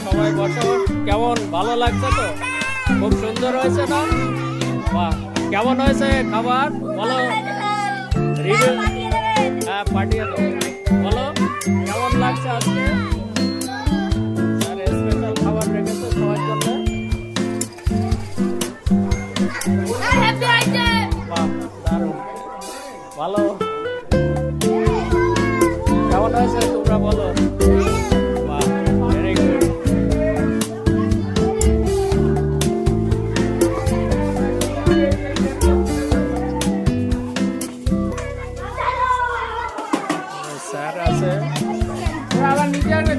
সবাই বসো। কেমন ভালো লাগছে তো? খুব সুন্দর হয়েছে না? বাহ, কেমন হয়েছে খাবার বলো? রিভিউ হ্যাঁ পাঠিয়ে দাও। বলো কেমন লাগছে আজকে? আর স্পেশাল খাবার রেখেছো সবার জন্য। বাহ দারুণ, ভালো। কেমন হয়েছে তোমরা বলো? বাহ ভেরি গুড। স্যার আছে, আবার নিচে আসবে।